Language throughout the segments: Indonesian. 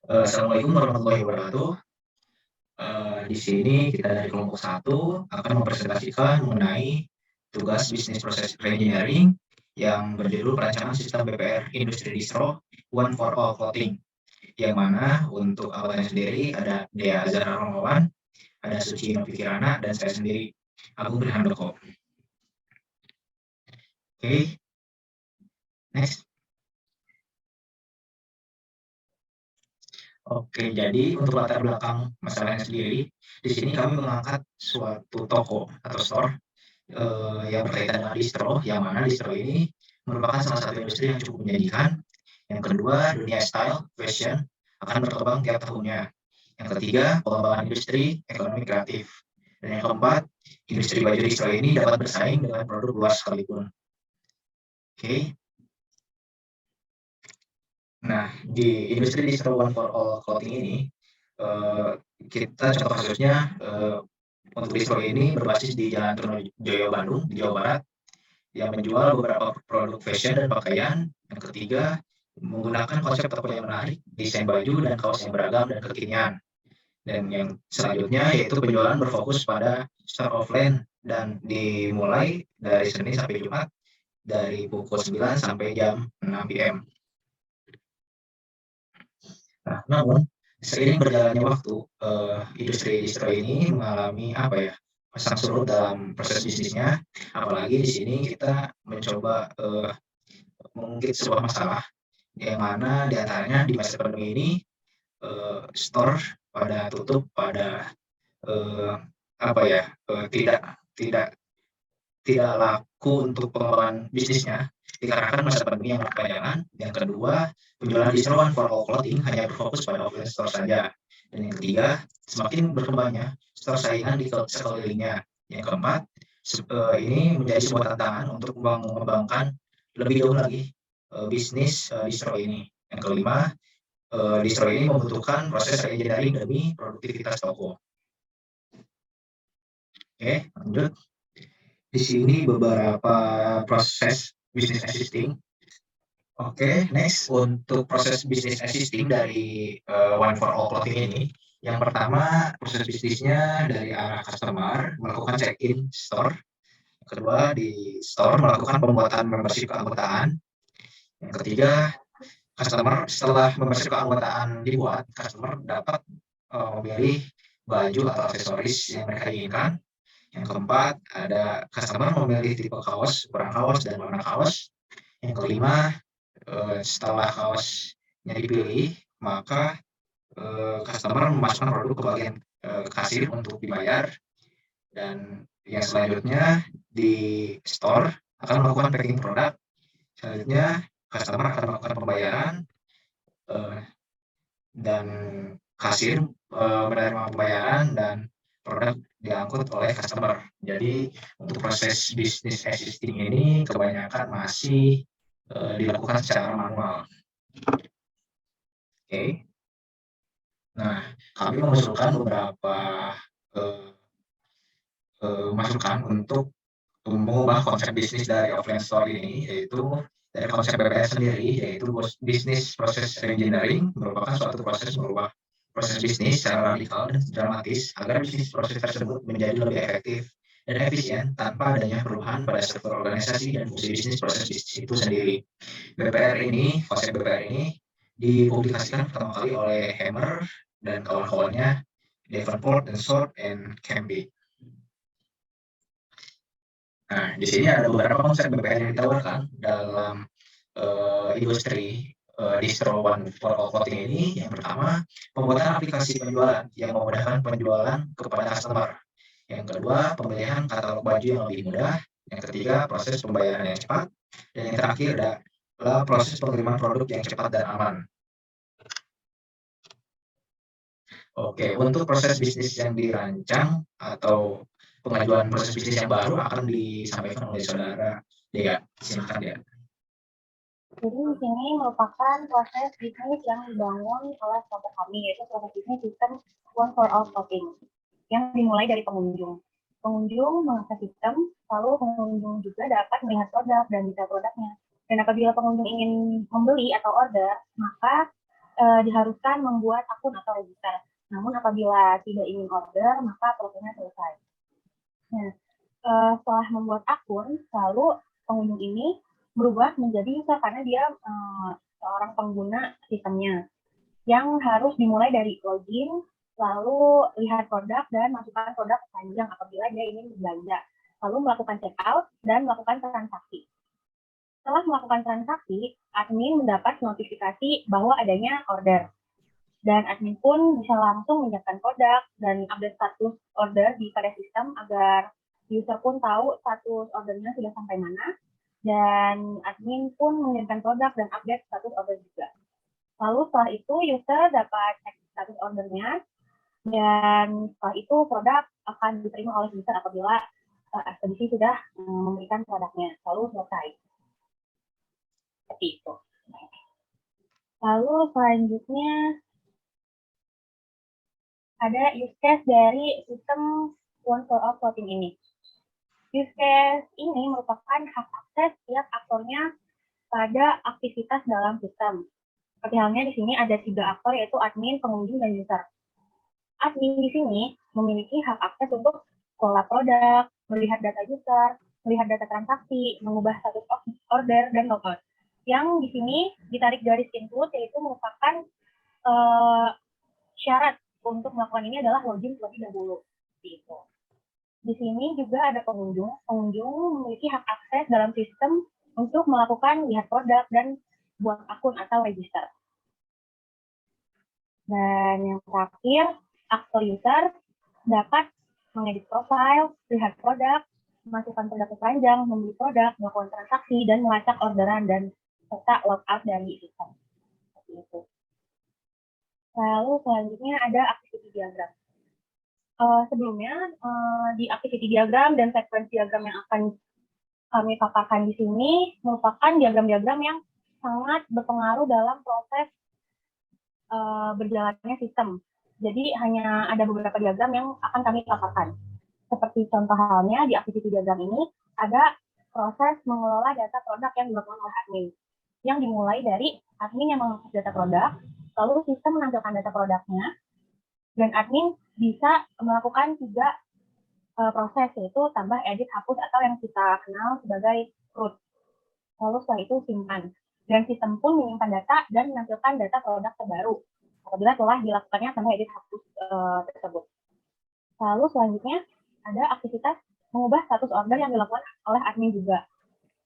Assalamualaikum warahmatullahi wabarakatuh. Di sini kita dari kelompok 1 akan mempresentasikan mengenai tugas bisnis proses reengineering yang berjudul perancangan sistem BPR industri distro One for All Clothing. Yang mana untuk anggotanya sendiri ada Dea Azhar Romawan, ada Suci Novi Kirana, dan saya sendiri Agung Handoko. Oke, next. Oke, jadi untuk latar belakang masalahnya sendiri, di sini kami mengangkat suatu toko atau store yang berkaitan dengan distro, yang mana distro ini merupakan salah satu industri yang cukup menjanjikan. Yang kedua, dunia style, fashion akan berkembang tiap tahunnya. Yang ketiga, pengembangan industri, ekonomi kreatif. Dan yang keempat, industri baju distro ini dapat bersaing dengan produk luar sekalipun. Oke. Nah, di industri distro One for All Clothing ini, kita contoh kasusnya untuk distro ini berbasis di Jalan Trunojoyo Bandung, di Jawa Barat, yang menjual beberapa produk fashion dan pakaian. Yang ketiga, menggunakan konsep toko yang menarik, desain baju dan kaos yang beragam dan kekinian. Dan yang selanjutnya yaitu penjualan berfokus pada store offline dan dimulai dari Senin sampai Jumat dari pukul 9 sampai jam 6 PM. Nah, namun seiring berjalannya waktu, industri distro ini mengalami pasang surut dalam proses bisnisnya. Apalagi di sini kita mencoba mengungkit sebuah masalah yang mana diantaranya di masa pandemi ini store pada tutup pada eh, tidak tidak tidak laku untuk pengembangan bisnisnya dikarenakan masa pandemi yang berkepanjangan. Yang kedua, penjualan distro One for All Clothing hanya berfokus pada offline store saja. Dan yang ketiga, semakin berkembangnya store saingan di sekelilingnya. Yang keempat, ini menjadi sebuah tantangan untuk mengembangkan lebih jauh lagi bisnis distro ini. Yang kelima, distro ini membutuhkan proses reengineering demi produktivitas toko. Oke, lanjut. Di sini beberapa proses bisnis existing. Oke, next untuk proses bisnis existing dari One for All Clothing ini, yang pertama proses bisnisnya dari arah customer melakukan check-in store. Yang kedua di store melakukan pembuatan membership keanggotaan. Yang ketiga, customer setelah membership keanggotaan dibuat, customer dapat memilih baju atau aksesoris yang mereka inginkan. Yang keempat, ada customer memilih tipe kaos, ukuran kaos, dan warna kaos. Yang kelima, setelah kaosnya dipilih, maka customer memasukkan produk ke bagian kasir untuk dibayar. Dan yang selanjutnya di store akan melakukan packing produk. Selanjutnya customer akan melakukan pembayaran dan kasir menerima pembayaran dan produk diangkut oleh customer. Jadi untuk proses bisnis existing ini kebanyakan masih dilakukan secara manual. Oke. Nah, kami mengusulkan beberapa masukan untuk mengubah konsep bisnis dari offline store ini, yaitu dari konsep BPR sendiri, yaitu bisnis proses reengineering merupakan suatu proses merubah proses bisnis secara radikal dan dramatis agar bisnis proses tersebut menjadi lebih efektif dan efisien tanpa adanya perubahan pada struktur organisasi dan fungsi bisnis proses bisnis itu sendiri. Konsep BPR ini dipublikasikan pertama kali oleh Hammer dan kawan-kawannya Davenport dan Short and Campbell. Nah, di sini ada beberapa konsep BPR yang ditawarkan dalam industri distro One for All Clothing ini. Yang pertama, pembuatan aplikasi penjualan yang memudahkan penjualan kepada customer. Yang kedua, pemilihan katalog baju yang lebih mudah. Yang ketiga, proses pembayaran yang cepat. Dan yang terakhir adalah proses pengiriman produk yang cepat dan aman. Oke, untuk proses bisnis yang dirancang atau pengajuan proses bisnis yang baru akan disampaikan oleh saudara Dea. Silakan Dea. Jadi di sini merupakan proses bisnis yang dibangun oleh kelompok kami, yaitu proses bisnis sistem One for All Clothing, yang dimulai dari pengunjung. Pengunjung mengakses sistem, lalu pengunjung juga dapat melihat produk dan detail produknya. Dan apabila pengunjung ingin membeli atau order, maka diharuskan membuat akun atau register. Namun apabila tidak ingin order, maka prosesnya selesai. Nah, setelah membuat akun, lalu pengunjung ini berubah menjadi user karena dia seorang pengguna sistemnya yang harus dimulai dari login, lalu lihat produk dan masukkan produk ke keranjang apabila dia ingin belanja, lalu melakukan checkout dan melakukan transaksi. Setelah melakukan transaksi, admin mendapat notifikasi bahwa adanya order. Dan admin pun bisa langsung menyiapkan produk dan update status order di pada sistem agar user pun tahu status ordernya sudah sampai mana. Dan admin pun mengirimkan produk dan update status order juga. Lalu setelah itu user dapat cek status ordernya. Dan setelah itu produk akan diterima oleh user apabila ekspedisi sudah memberikan produknya. Lalu selesai. Seperti itu. Lalu selanjutnya ada use case dari sistem one for all voting ini. Use case ini merupakan hak akses tiap aktornya pada aktivitas dalam sistem. Seperti halnya di sini ada 3 aktor yaitu admin, pengunjung, dan user. Admin di sini memiliki hak akses untuk kelola produk, melihat data user, melihat data transaksi, mengubah status order, dan logout. Yang di sini ditarik garis input yaitu merupakan syarat untuk melakukan ini adalah login terlebih dahulu. Gitu. Di sini juga ada pengunjung. Pengunjung memiliki hak akses dalam sistem untuk melakukan lihat produk dan buat akun atau register. Dan yang terakhir, aktor user dapat mengedit profile, lihat produk, masukkan produk ke keranjang, membeli produk, melakukan transaksi, dan melacak orderan dan serta logout dari sistem. Seperti itu. Lalu selanjutnya ada activity diagram. Sebelumnya di activity diagram dan sequence diagram yang akan kami paparkan di sini merupakan diagram-diagram yang sangat berpengaruh dalam proses berjalannya sistem. Jadi hanya ada beberapa diagram yang akan kami paparkan. Seperti contoh halnya di activity diagram ini ada proses mengelola data produk yang dilakukan oleh admin. Yang dimulai dari admin yang mengakses data produk, lalu sistem menampilkan data produknya, dan admin bisa melakukan 3 proses, yaitu tambah, edit, hapus, atau yang kita kenal sebagai root. Lalu setelah itu simpan. Dan sistem pun menyimpan data dan menampilkan data produk terbaru apabila telah dilakukannya tambah, edit, hapus tersebut. Lalu selanjutnya ada aktivitas mengubah status order yang dilakukan oleh admin juga.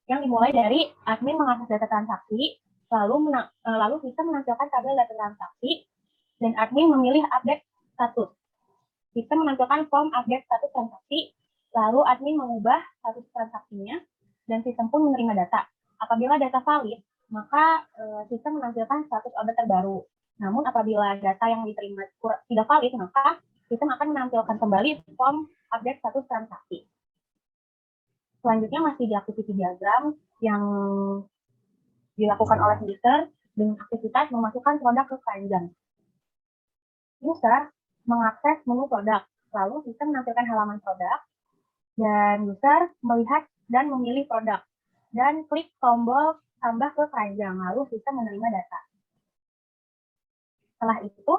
Yang dimulai dari admin mengakses data transaksi, lalu sistem menampilkan tabel data transaksi, dan admin memilih update status. Sistem menampilkan form update status transaksi, lalu admin mengubah status transaksinya, dan sistem pun menerima data. Apabila data valid, maka sistem menampilkan status order terbaru. Namun apabila data yang diterima tidak valid, maka sistem akan menampilkan kembali form update status transaksi. Selanjutnya masih di activity diagram yang dilakukan oleh user dengan aktivitas memasukkan produk ke keranjang. User mengakses menu produk, lalu sistem menampilkan halaman produk, dan user melihat dan memilih produk, dan klik tombol tambah ke keranjang, lalu sistem menerima data. Setelah itu,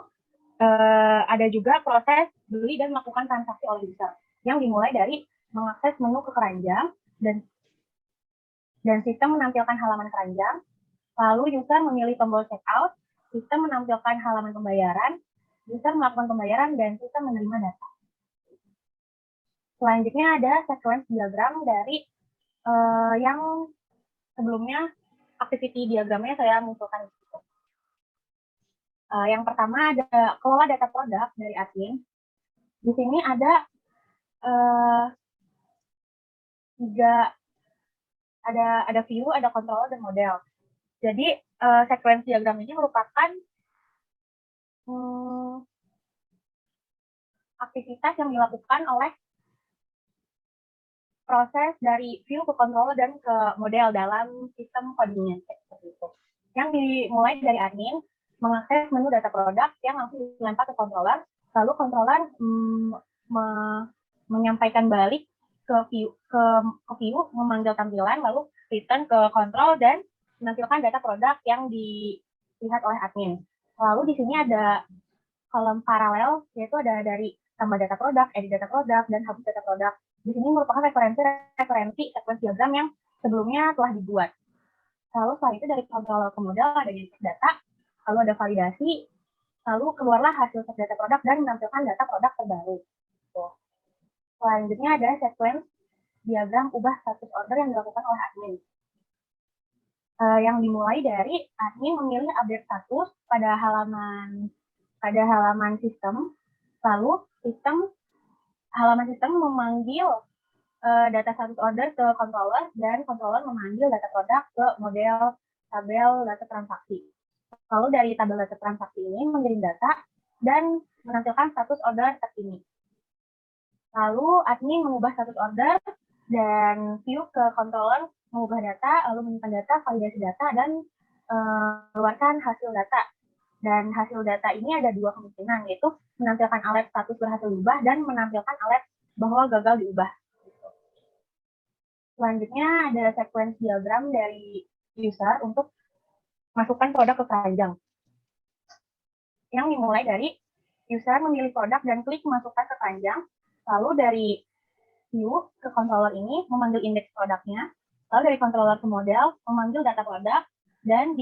ada juga proses beli dan melakukan transaksi oleh user, yang dimulai dari mengakses menu ke keranjang, dan sistem menampilkan halaman keranjang, lalu user memilih tombol checkout, sistem menampilkan halaman pembayaran, user melakukan pembayaran, dan sistem menerima data. Selanjutnya ada sequence diagram dari yang sebelumnya activity diagramnya saya munculkan di situ. Yang pertama ada kelola data produk dari admin. Di sini ada ada view, ada controller, dan model. Jadi sequence diagram ini merupakan aktivitas yang dilakukan oleh proses dari view ke controller dan ke model dalam sistem codingnya seperti itu. Yang dimulai dari admin mengakses menu data produk yang langsung dilempar ke controller, lalu controller menyampaikan balik ke view, memanggil tampilan, lalu return ke control dan menampilkan data produk yang dilihat oleh admin. Lalu di sini ada kolom paralel, yaitu ada dari tambah data produk, edit data produk, dan hapus data produk. Di sini merupakan referensi sequence diagram yang sebelumnya telah dibuat. Lalu setelah itu dari kontrol ke model ada index data, lalu ada validasi, lalu keluarlah hasil set data produk dan menampilkan data produk terbaru. Tuh. Selanjutnya ada sequence diagram ubah status order yang dilakukan oleh admin. Yang dimulai dari admin memilih update status pada halaman sistem, lalu halaman sistem memanggil data status order ke controller dan controller memanggil data produk ke model tabel data transaksi. Lalu dari tabel data transaksi ini mengirim data dan menampilkan status order terkini. Lalu admin mengubah status order dan view ke controller mengubah data, lalu menyimpan data, validasi data, dan mengeluarkan hasil data. Dan hasil data ini ada dua kemungkinan, yaitu menampilkan alert status berhasil diubah dan menampilkan alert bahwa gagal diubah. Selanjutnya ada sequence diagram dari user untuk masukkan produk ke keranjang. Yang dimulai dari user memilih produk dan klik masukkan ke keranjang, lalu dari view ke controller ini memanggil indeks produknya, lalu dari controller ke model memanggil data produk, dan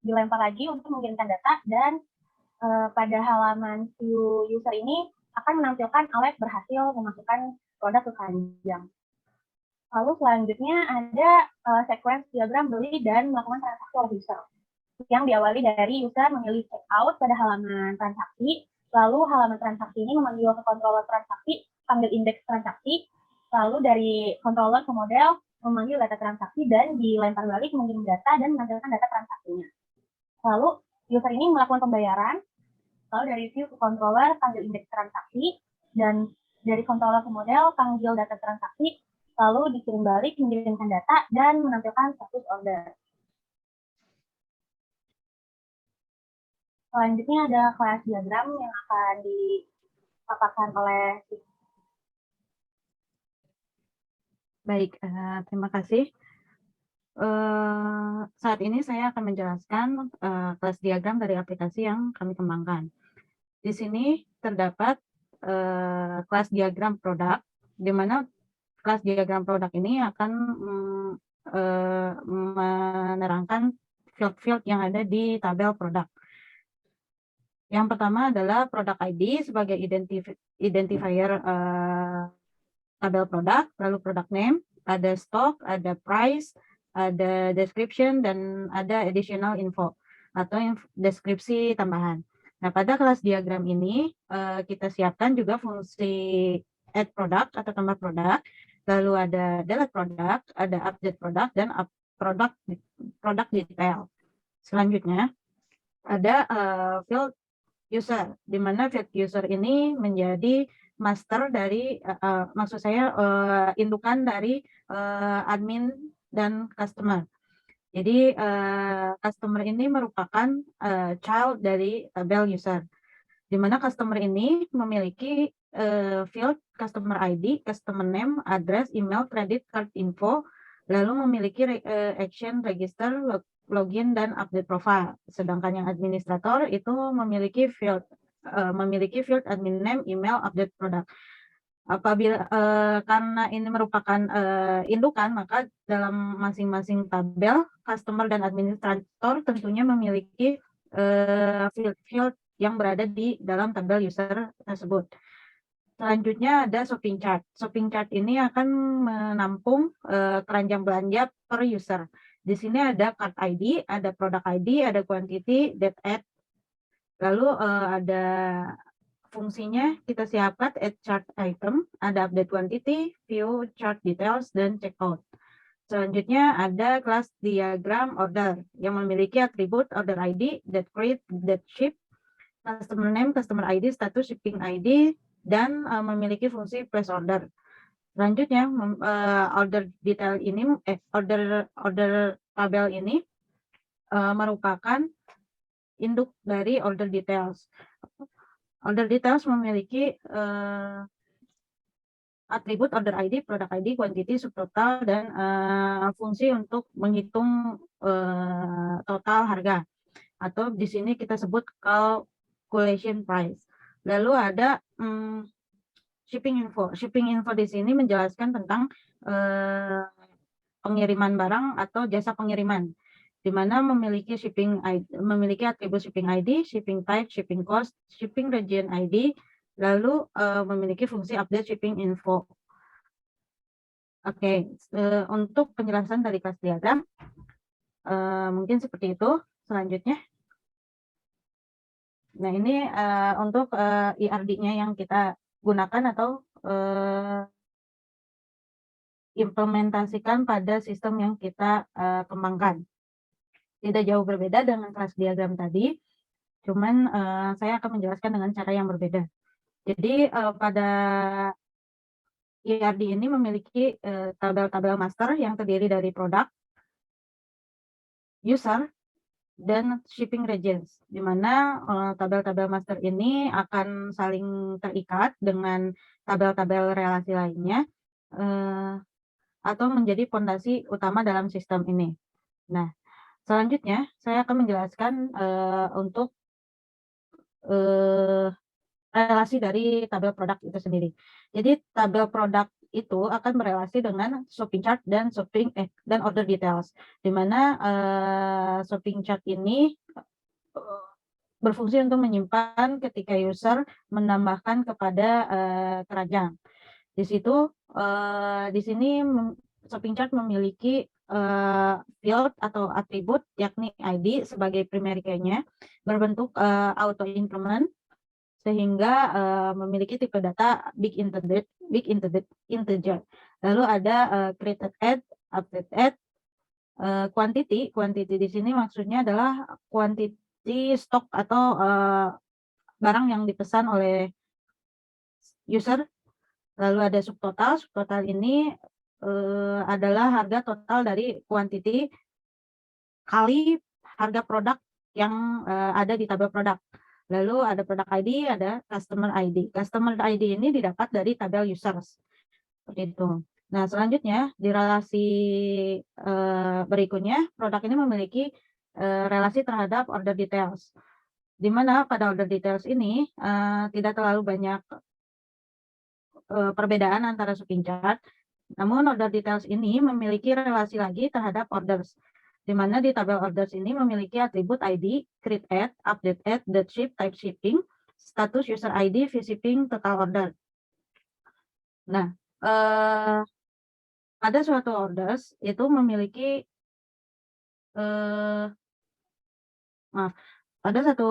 dilempar lagi untuk mengirimkan data, dan pada halaman view user ini akan menampilkan alert berhasil memasukkan produk ke keranjang. Lalu selanjutnya ada sequence diagram beli dan melakukan transaksi oleh user, yang diawali dari user memilih checkout pada halaman transaksi, lalu halaman transaksi ini memanggil ke controller transaksi, panggil indeks transaksi, lalu dari controller ke model memanggil data transaksi dan dilempar balik mengirim data dan menampilkan data transaksinya. Lalu user ini melakukan pembayaran, lalu dari view ke controller panggil indeks transaksi, dan dari controller ke model panggil data transaksi, lalu dikirim balik mengirimkan data dan menampilkan status order. Selanjutnya ada kelas diagram yang akan dipaparkan oleh. Baik, terima kasih. Saat ini saya akan menjelaskan kelas diagram dari aplikasi yang kami kembangkan. Di sini terdapat kelas diagram produk, di mana kelas diagram produk ini akan menerangkan field-field yang ada di tabel produk. Yang pertama adalah product ID sebagai identifier tabel produk, lalu product name, ada stock, ada price, ada description, dan ada additional info atau deskripsi tambahan. Nah, pada kelas diagram ini kita siapkan juga fungsi add product atau tambah produk, lalu ada delete product, ada update product, dan product detail. Selanjutnya ada field user, di mana field user ini menjadi master dari, maksud saya indukan dari admin dan customer. Jadi customer ini merupakan child dari tabel user, di mana customer ini memiliki field customer ID, customer name, address, email, credit card info, lalu memiliki action, register, login, dan update profile. Sedangkan yang administrator itu memiliki field admin name, email, update product. Apabila karena ini merupakan indukan, maka dalam masing-masing tabel customer dan administrator tentunya memiliki field yang berada di dalam tabel user tersebut. Selanjutnya ada shopping chart. Shopping chart ini akan menampung keranjang belanja per user. Di sini ada card ID, ada product ID, ada quantity, date add. Lalu ada fungsinya kita siapkan add chart item, ada update quantity, view chart details, dan checkout. Selanjutnya ada kelas diagram order yang memiliki atribut order ID, date create, date ship, customer name, customer ID, status shipping ID, dan memiliki fungsi place order. Selanjutnya order detail ini order tabel ini merupakan induk dari order details. Order details memiliki atribut order ID, product ID, quantity, subtotal, dan fungsi untuk menghitung total harga. atau di sini kita sebut calculation price. Lalu ada shipping info. Shipping info di sini menjelaskan tentang pengiriman barang atau jasa pengiriman, di mana memiliki memiliki atribut shipping ID, shipping type, shipping cost, shipping region ID, lalu memiliki fungsi update shipping info. Oke, untuk penjelasan dari kelas diagram mungkin seperti itu. Selanjutnya, nah ini untuk IRD-nya yang kita gunakan atau implementasikan pada sistem yang kita kembangkan. Tidak jauh berbeda dengan kelas diagram tadi, cuman saya akan menjelaskan dengan cara yang berbeda. Jadi pada IRD ini memiliki tabel-tabel master yang terdiri dari produk, user, dan shipping regions, di mana tabel-tabel master ini akan saling terikat dengan tabel-tabel relasi lainnya atau menjadi fondasi utama dalam sistem ini. Nah, selanjutnya saya akan menjelaskan untuk relasi dari tabel produk itu sendiri. Jadi tabel produk itu akan berelasi dengan shopping chart dan dan order details, di mana shopping chart ini berfungsi untuk menyimpan ketika user menambahkan kepada keranjang. Di situ di sini shopping chart memiliki field atau atribut yakni ID sebagai primary key-nya berbentuk auto increment, sehingga memiliki tipe data big integer. Lalu ada created add, update add, quantity di sini maksudnya adalah quantity stok atau barang yang dipesan oleh user. Lalu ada subtotal ini adalah harga total dari quantity kali harga produk yang ada di tabel produk. Lalu ada product ID, ada customer ID. Customer ID ini didapat dari tabel users. Seperti itu. Nah, selanjutnya di relasi berikutnya, produk ini memiliki relasi terhadap order details. Di mana pada order details ini tidak terlalu banyak perbedaan antara shopping chart. Namun order details ini memiliki relasi lagi terhadap orders, di mana di tabel orders ini memiliki atribut ID, create add, update add, date ship, type shipping, status user ID, fee shipping, total order. Nah, pada suatu orders itu memiliki pada satu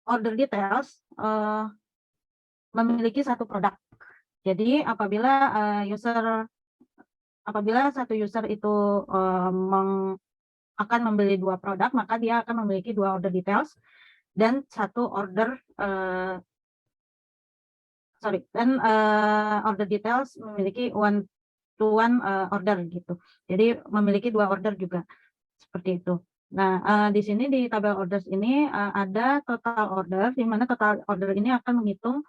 order details memiliki satu produk. Jadi apabila satu user itu akan membeli 2 produk, maka dia akan memiliki 2 order details dan satu order order details memiliki one to one order gitu. Jadi memiliki 2 order juga seperti itu. Nah, di sini di tabel orders ini ada total order, di mana total order ini akan menghitung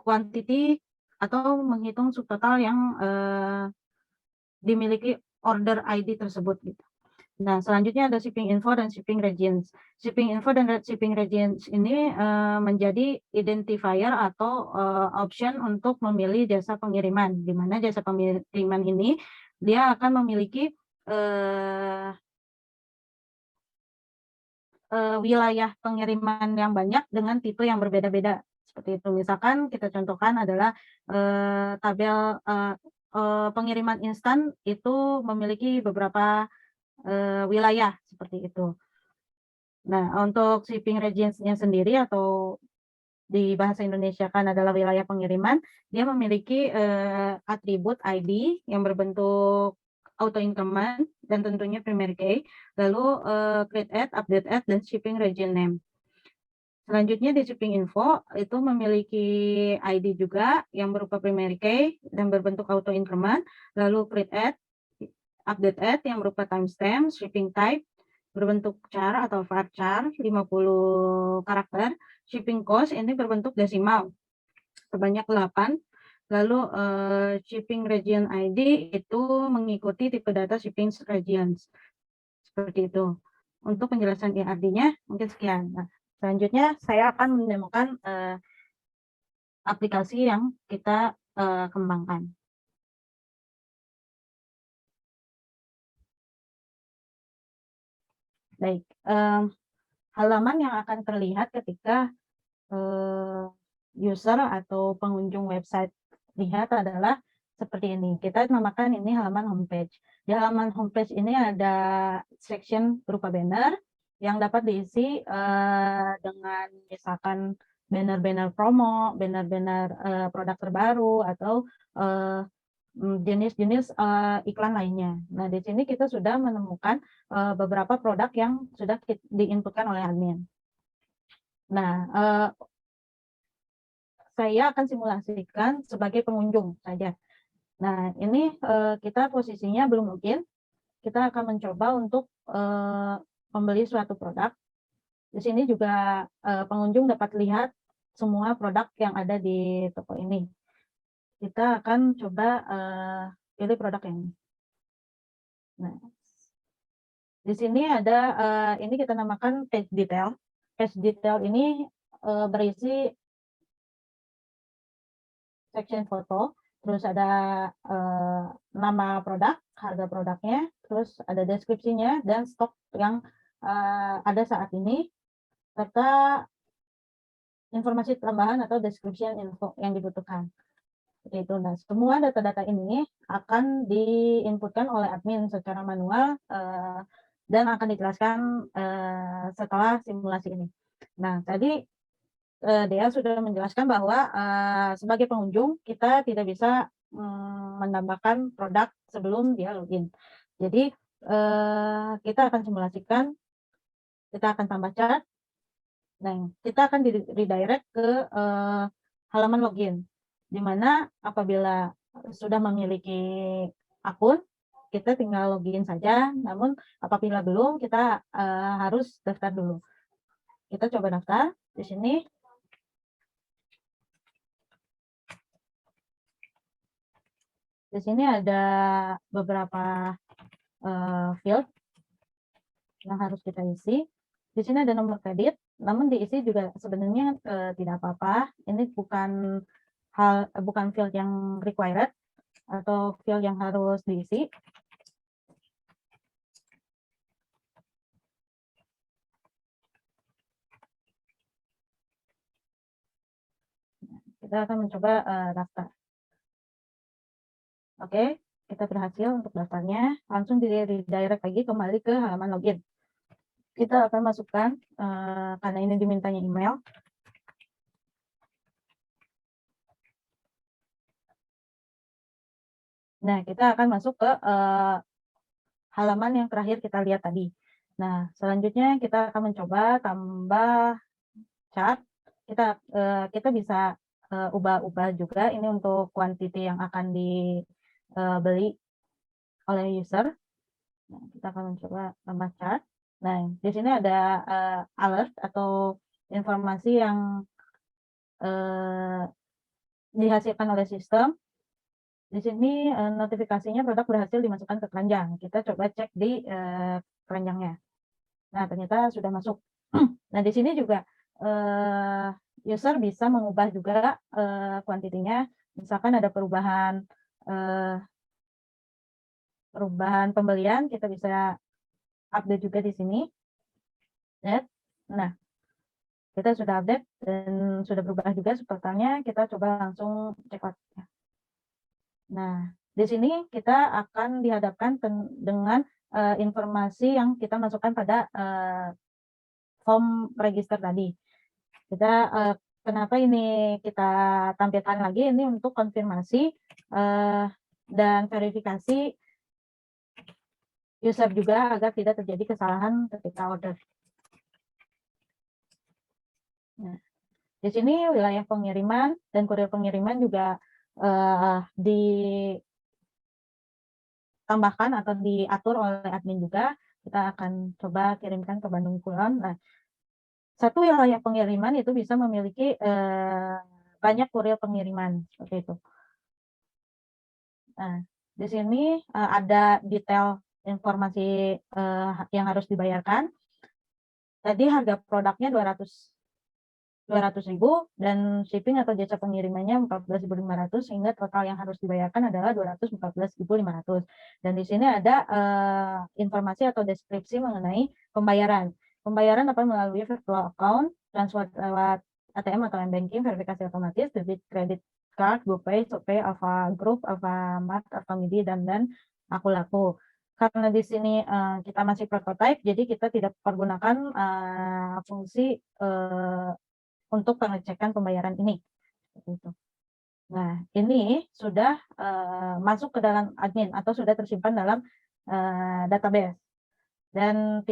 quantity atau menghitung subtotal yang dimiliki order ID tersebut gitu. Nah, selanjutnya ada shipping info dan shipping regions. Shipping info dan shipping regions ini menjadi identifier atau option untuk memilih jasa pengiriman, di mana jasa pengiriman ini dia akan memiliki wilayah pengiriman yang banyak dengan tipe yang berbeda-beda. Seperti itu. Misalkan kita contohkan adalah tabel pengiriman instan itu memiliki beberapa wilayah seperti itu. Nah, untuk shipping regions-nya sendiri atau di bahasa Indonesia kan adalah wilayah pengiriman, dia memiliki atribut ID yang berbentuk auto increment dan tentunya primary key, lalu create add, update add, dan shipping region name. Selanjutnya di shipping info itu memiliki ID juga yang berupa primary key dan berbentuk auto increment, lalu create add, update add yang berupa timestamp, shipping type berbentuk char atau varchar 50 karakter, shipping cost ini berbentuk desimal sebanyak 8. Lalu shipping region ID itu mengikuti tipe data shipping regions seperti itu. untuk penjelasan IRD-nya mungkin sekian. Nah, selanjutnya saya akan menemukan aplikasi yang kita kembangkan. Baik, halaman yang akan terlihat ketika user atau pengunjung website lihat adalah seperti ini. Kita namakan ini halaman homepage. Di halaman homepage ini ada section berupa banner yang dapat diisi dengan misalkan banner-banner promo, banner-banner produk terbaru, atau jenis-jenis iklan lainnya. Nah, di sini kita sudah menemukan beberapa produk yang sudah diinputkan oleh admin. Nah, saya akan simulasikan sebagai pengunjung saja. Nah, ini kita posisinya belum mungkin. Kita akan mencoba untuk membeli suatu produk. Di sini juga pengunjung dapat lihat semua produk yang ada di toko ini. Kita akan coba pilih produk yang ini. Nah, di sini ada, ini kita namakan page detail. Page detail ini berisi section foto, terus ada nama produk, harga produknya, terus ada deskripsinya, dan stok yang ada saat ini, serta informasi tambahan atau description info yang dibutuhkan. Seperti itu. Nah, semua data-data ini akan diinputkan oleh admin secara manual dan akan dijelaskan setelah simulasi ini. Nah, tadi Dea sudah menjelaskan bahwa sebagai pengunjung kita tidak bisa menambahkan produk sebelum dia login. Jadi kita akan simulasikan, kita akan tambah chart, dan kita akan redirect ke halaman login, di mana apabila sudah memiliki akun, kita tinggal login saja, namun apabila belum, kita harus daftar dulu. Kita coba daftar di sini. Di sini ada beberapa field yang harus kita isi. Di sini ada nomor kredit, namun diisi juga sebenarnya tidak apa-apa. Ini bukan field yang required atau field yang harus diisi. Kita akan mencoba daftar. Oke, kita berhasil untuk daftarnya. Langsung di redirect lagi kembali ke halaman login. Kita akan masukkan, karena ini dimintanya email. Nah, kita akan masuk ke halaman yang terakhir kita lihat tadi. Nah, selanjutnya kita akan mencoba tambah chart. Kita bisa ubah-ubah juga ini untuk quantity yang akan dibeli oleh user. Nah, kita akan mencoba tambah chart. Nah, di sini ada alert atau informasi yang dihasilkan oleh sistem. Di sini notifikasinya produk berhasil dimasukkan ke keranjang. Kita coba cek di keranjangnya. Nah, ternyata sudah masuk. Nah, di sini juga user bisa mengubah juga kuantitinya. Misalkan ada perubahan pembelian, kita bisa update juga di sini. Nah, kita sudah update dan sudah berubah juga totalnya. Kita coba langsung check out. Nah, di sini kita akan dihadapkan dengan informasi yang kita masukkan pada form register tadi. Kenapa ini kita tampilkan lagi, ini untuk konfirmasi dan verifikasi user juga agar tidak terjadi kesalahan ketika order. Nah, di sini wilayah pengiriman dan kurir pengiriman juga ditambahkan atau diatur oleh admin juga. Kita akan coba kirimkan ke Bandung Kulon. Nah, satu wilayah pengiriman itu bisa memiliki banyak kurir pengiriman seperti itu. Nah, di sini ada detail informasi yang harus dibayarkan. tadi harga produknya 200.000 dan shipping atau jasa pengirimannya 14.500, sehingga total yang harus dibayarkan adalah 214.500. Dan di sini ada informasi atau deskripsi mengenai pembayaran. Pembayaran dapat melalui virtual account, transfer lewat ATM atau M-Banking, verifikasi otomatis, debit, credit card, GoPay, ShopPay, Alfa Group, Alfamart, Alfamidi, dan Aku Laku. Karena di sini kita masih prototype, jadi kita tidak pergunakan fungsi untuk pengecekan pembayaran ini. Nah, ini sudah masuk ke dalam admin atau sudah tersimpan dalam database. Dan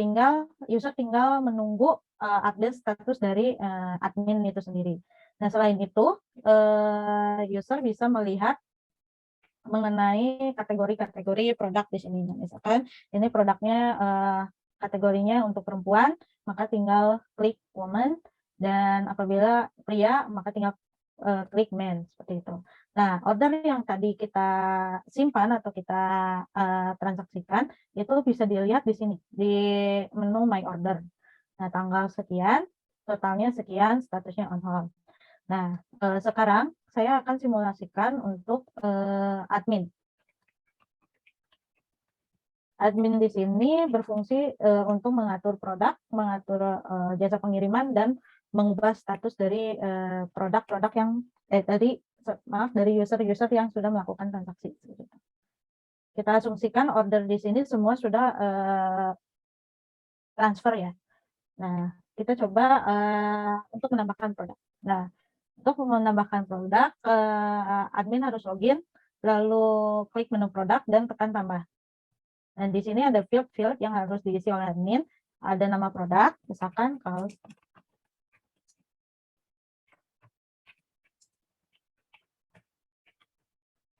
user tinggal menunggu update status dari admin itu sendiri. Nah, selain itu, user bisa melihat mengenai kategori-kategori produk di sini. Misalkan ini produknya kategorinya untuk perempuan, maka tinggal klik woman, dan apabila pria maka tinggal klik men, seperti itu. Nah, order yang tadi kita simpan atau kita transaksikan itu bisa dilihat di sini di menu my order. Nah, tanggal sekian, totalnya sekian, statusnya on hold. Nah, sekarang saya akan simulasikan untuk admin. Admin di sini berfungsi untuk mengatur produk, mengatur jasa pengiriman, dan mengubah status dari produk-produk yang dari user-user yang sudah melakukan transaksi. Kita asumsikan order di sini semua sudah transfer ya. Nah, kita coba untuk menambahkan produk. Nah, untuk menambahkan produk, admin harus login, lalu klik menu produk dan tekan tambah. Dan di sini ada field-field yang harus diisi oleh admin. Ada nama produk, misalkan kaos.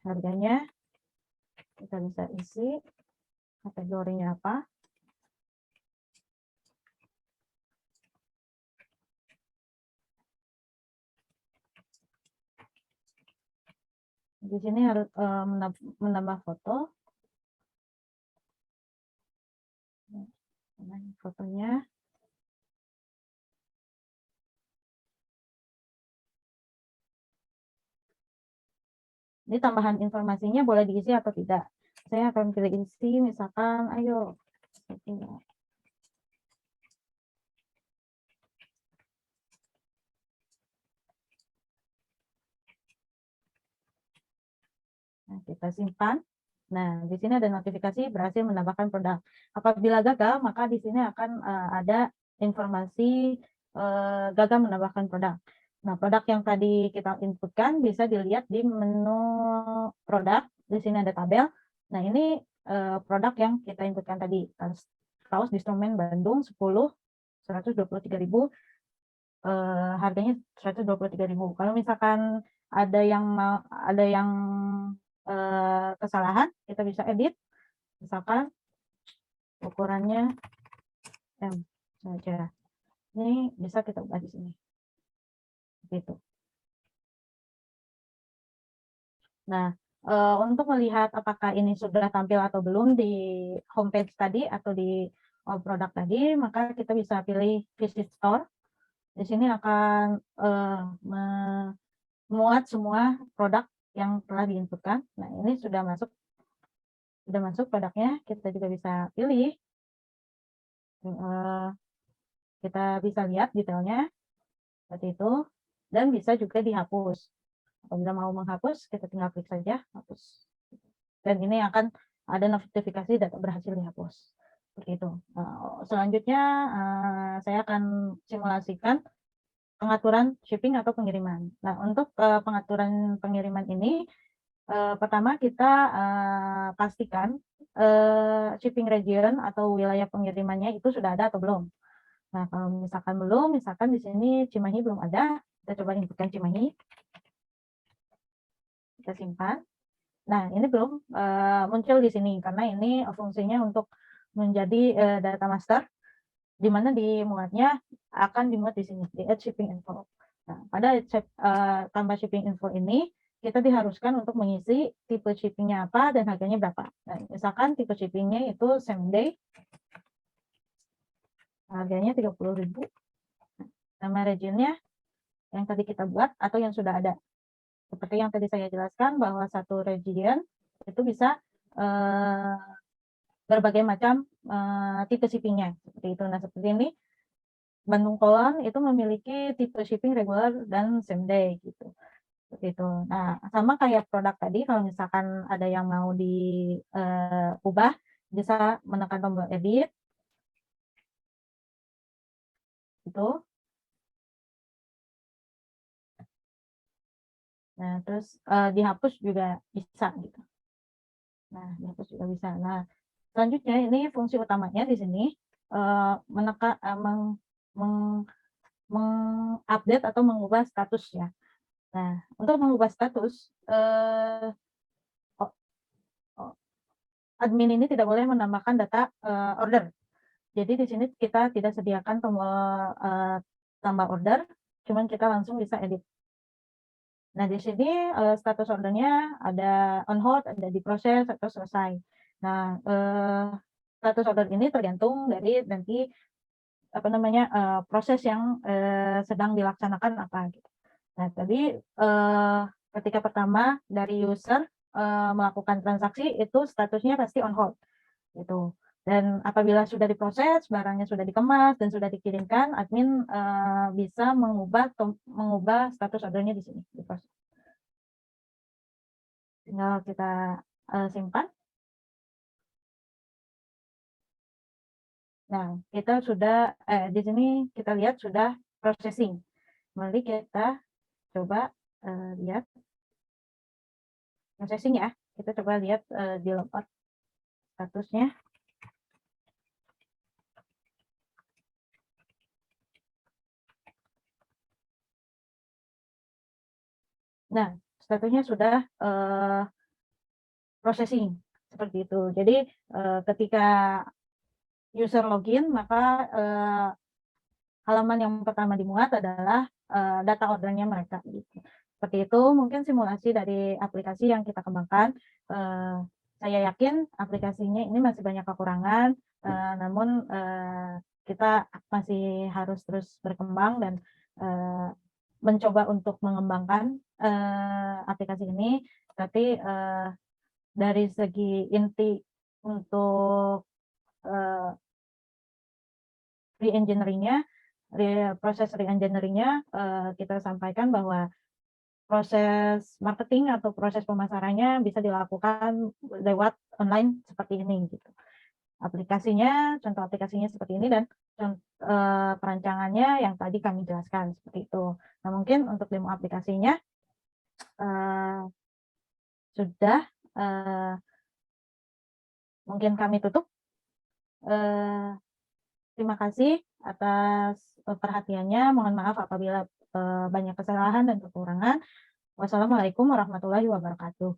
Harganya kita bisa isi, kategorinya apa. Di sini harus menambah foto. Fotonya. Ini tambahan informasinya boleh diisi atau tidak. Saya akan pilih isi, misalkan, ayo. Nah, kita simpan. Nah, di sini ada notifikasi berhasil menambahkan produk. Apabila gagal, maka di sini akan ada informasi gagal menambahkan produk. Nah, produk yang tadi kita inputkan bisa dilihat di menu produk. Di sini ada tabel. Nah, ini produk yang kita inputkan tadi. Kaos Distromen Bandung 10, 123.000. Harganya 123.000. Kalau misalkan ada yang kesalahan, kita bisa edit. Misalkan ukurannya M saja. Ini bisa kita ubah di sini. Gitu. Nah, untuk melihat apakah ini sudah tampil atau belum di homepage tadi atau di produk tadi, maka kita bisa pilih visit store. Di sini akan memuat semua produk yang telah diinputkan. Nah, ini sudah masuk produknya. Kita juga bisa pilih. Kita bisa lihat detailnya seperti itu, dan bisa juga dihapus. Apabila mau menghapus, kita tinggal klik saja hapus. Dan ini akan ada notifikasi data berhasil dihapus. Seperti itu. Selanjutnya saya akan simulasikan pengaturan shipping atau pengiriman. Nah, untuk pengaturan pengiriman ini, pertama kita pastikan shipping region atau wilayah pengirimannya itu sudah ada atau belum. Nah, kalau misalkan belum, misalkan di sini Cimahi belum ada, kita coba inputkan Cimahi. Kita simpan. Nah, ini belum muncul di sini karena ini fungsinya untuk menjadi data master, di mana dimuatnya akan dimuat di sini di add shipping info. Nah, pada tambah shipping info ini kita diharuskan untuk mengisi tipe shippingnya apa dan harganya berapa. Nah, misalkan tipe shippingnya itu same day. Harganya 30.000. Nama regionnya yang tadi kita buat atau yang sudah ada. Seperti yang tadi saya jelaskan bahwa satu region itu bisa berbagai macam tipe shipping-nya. Seperti itu. Nah, seperti ini Bandung Kolon itu memiliki tipe shipping regular dan same day gitu. Seperti itu. Nah, sama kayak produk tadi, kalau misalkan ada yang mau diubah, bisa menekan tombol edit. Itu. Nah, terus dihapus juga bisa gitu. Nah, dihapus juga bisa. Nah, selanjutnya ini fungsi utamanya di sini menekan mengupdate atau mengubah status ya. Nah, untuk mengubah status admin ini tidak boleh menambahkan data order. Jadi di sini kita tidak sediakan tombol tambah order, cuman kita langsung bisa edit. Nah, di sini status ordernya ada on hold, ada diproses, atau selesai. Nah, status order ini tergantung dari nanti proses yang sedang dilaksanakan apa gitu. Nah, tadi ketika pertama dari user melakukan transaksi itu statusnya pasti on hold gitu. Dan apabila sudah diproses, barangnya sudah dikemas dan sudah dikirimkan, admin bisa mengubah status ordernya di sini di proses. Tinggal kita simpan. Nah, kita sudah di sini kita lihat sudah processing. Mari kita coba lihat processing ya. Kita coba lihat di logout statusnya. Nah, statusnya sudah processing seperti itu. Jadi ketika user login, maka halaman yang pertama dimuat adalah data ordernya mereka. Gitu. Seperti itu, mungkin simulasi dari aplikasi yang kita kembangkan. Saya yakin aplikasinya ini masih banyak kekurangan, namun kita masih harus terus berkembang dan mencoba untuk mengembangkan aplikasi ini. Tapi dari segi inti untuk proses re-engineering-nya kita sampaikan bahwa proses marketing atau proses pemasarannya bisa dilakukan lewat online seperti ini gitu. Contoh aplikasinya seperti ini dan perancangannya yang tadi kami jelaskan seperti itu. Nah, mungkin untuk demo aplikasinya sudah mungkin kami tutup. Terima kasih atas perhatiannya. Mohon maaf apabila banyak kesalahan dan kekurangan. Wassalamualaikum warahmatullahi wabarakatuh.